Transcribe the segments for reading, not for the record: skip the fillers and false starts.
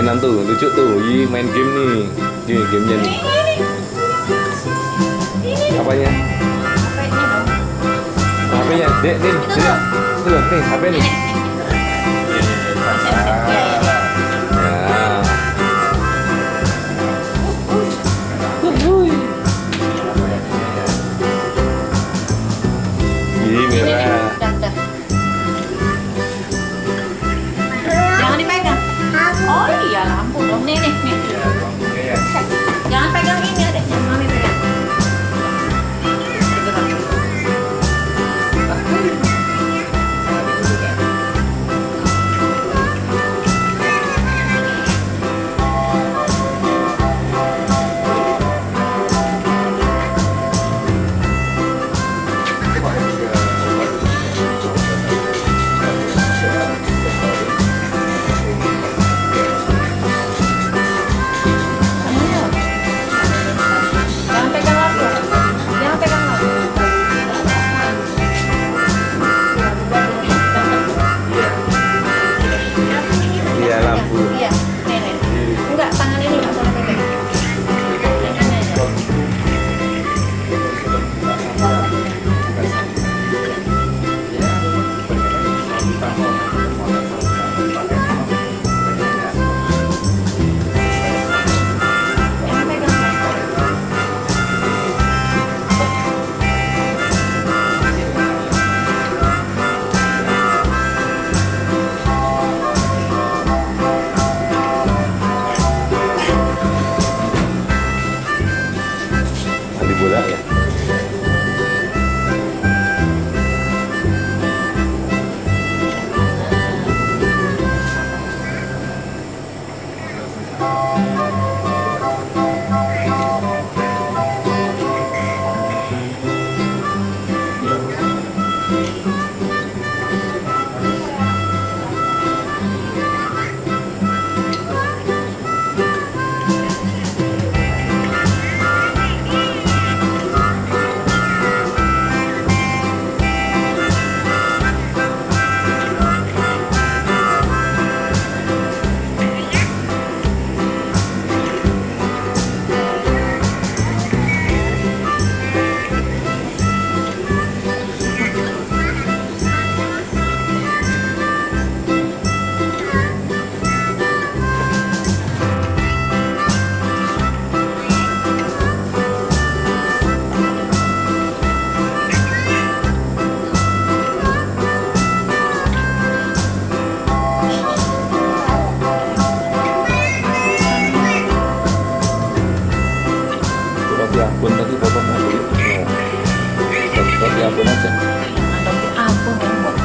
mainan tuh, lucu tuh. Ih, main game nih. Nih, gamenya nih. Apanya? HP-nya, Dek, nih, sini. Itu loh, nih, HP nih. Ya. Ih, merah. Jangan dipegang. Oh iya, lampu dong. Nih. Jangan pegang ini, adek. Jangan mami pegang. Jangan pegang lampu. Jangan pegang lampu. Iya, lampu. Iya, nih. Enggak, tangan ini nggak boleh pegang. Jangan pegang lampu. Mandi bola ya. Roti abon tadi bapak mau beli. Roti abon aja. Ada ampun yang buat.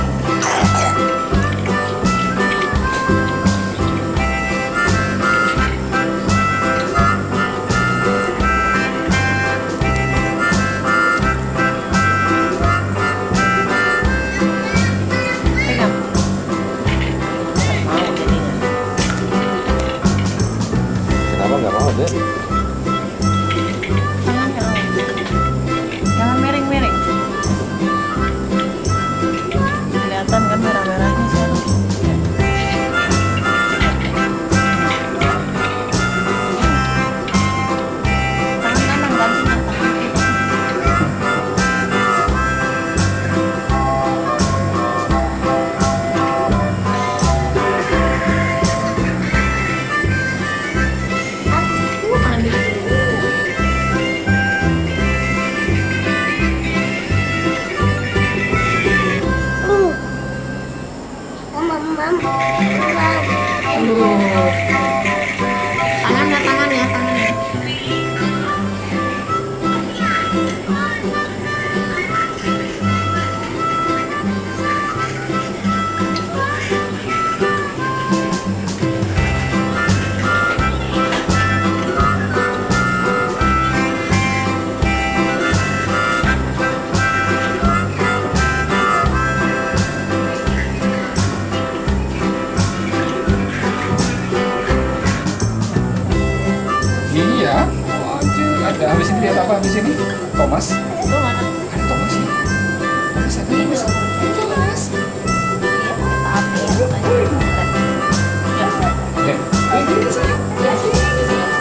Pegang. Mau jadinya. Kenapa nggak mau, Dek? Tangannya jangan miring-miring. Kelihatan kan merah-merahnya sekarang. Tangan kanan ganti mata. Mandi dulu. Tangannya. Iya. Oh, ada habis ini lihat apa habis ini? Thomas. Itu mana? Ada Thomas ya? Thomas ada Thomas. Thomas. Tapi ya, Eh, Gini sayang.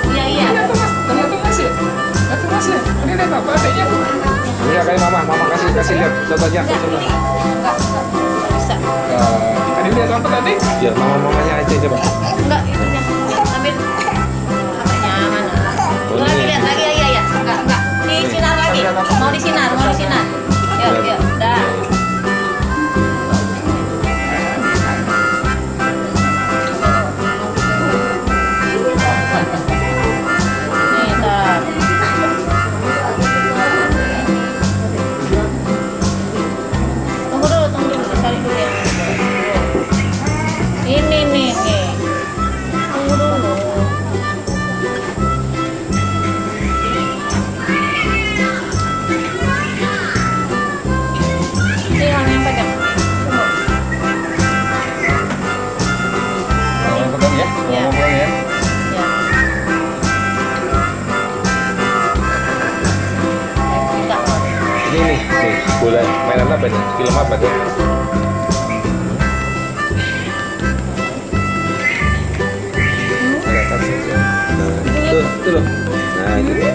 Iya, iya. Lihat tuh mas, lihat tuh mas ya. Lihat tuh mas ya. Ini lihat apa adanya tuh. Iya kayak mama kasih lihat contohnya. Enggak bisa. Ini lihat apa tadi? Biar mamanya aja coba. Enggak, itunya. Ambil apanya mana? Oh, Lagi ini. lihat lagi, iya, iya. Enggak. Disinar lagi. Mau disinar. Yuk, dah. Nih, tar. Tunggu dulu, cari dulu ya. Ini nih. Tunggu dulu. Ini yang pegang. Yang pegang ya. Iya. Mau pegang ya. Ya. Minta. Ini nih boleh mainan apa nih? Film apa tuh? Ada kasih. Tuh loh. Nah itu tuh.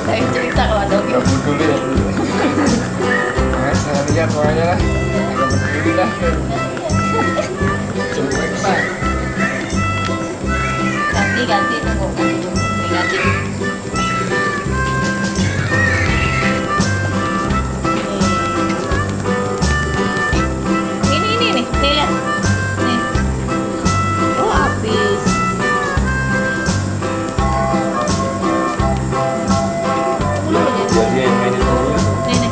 Saya cerita kalau ada Agak peduli ya. Nah, saya lihat pokoknya lah. Agak peduli lah. Cuek lah. ganti tunggu ganti. Ini nih lihat nih. Oh habis. Biar dia yang mainin dulu. Nih.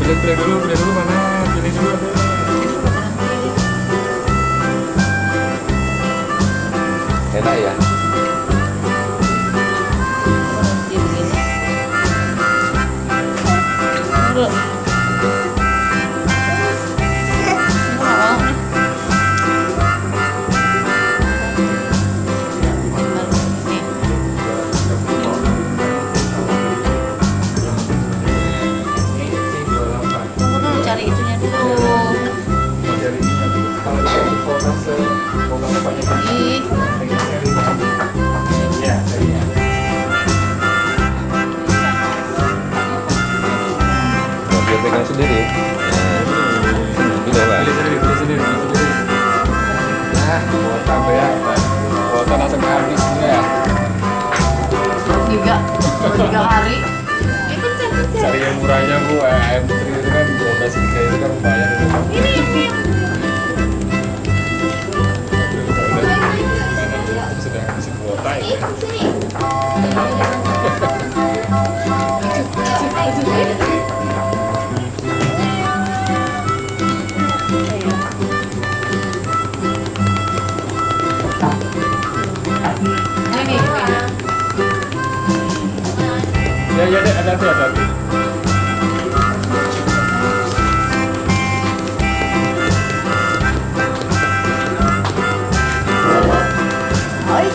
Pilih dulu mana? Pilih dulu. Enak ya. Dia begini. Dulu. Tunggu dulu cari itunya dulu. Ih. Nah, dia pegang sendiri. Nah, lah. Pilih sendiri. Nah, kuota ya. Kuota langsung habis ini ya. 3 hari. Pencet. Cari yang murahnya Bu, M3 itu kan 12 giga itu kan lumayan itu. Ini. Sudah habis kuota ya. Ya deh, hati-hati. Oi.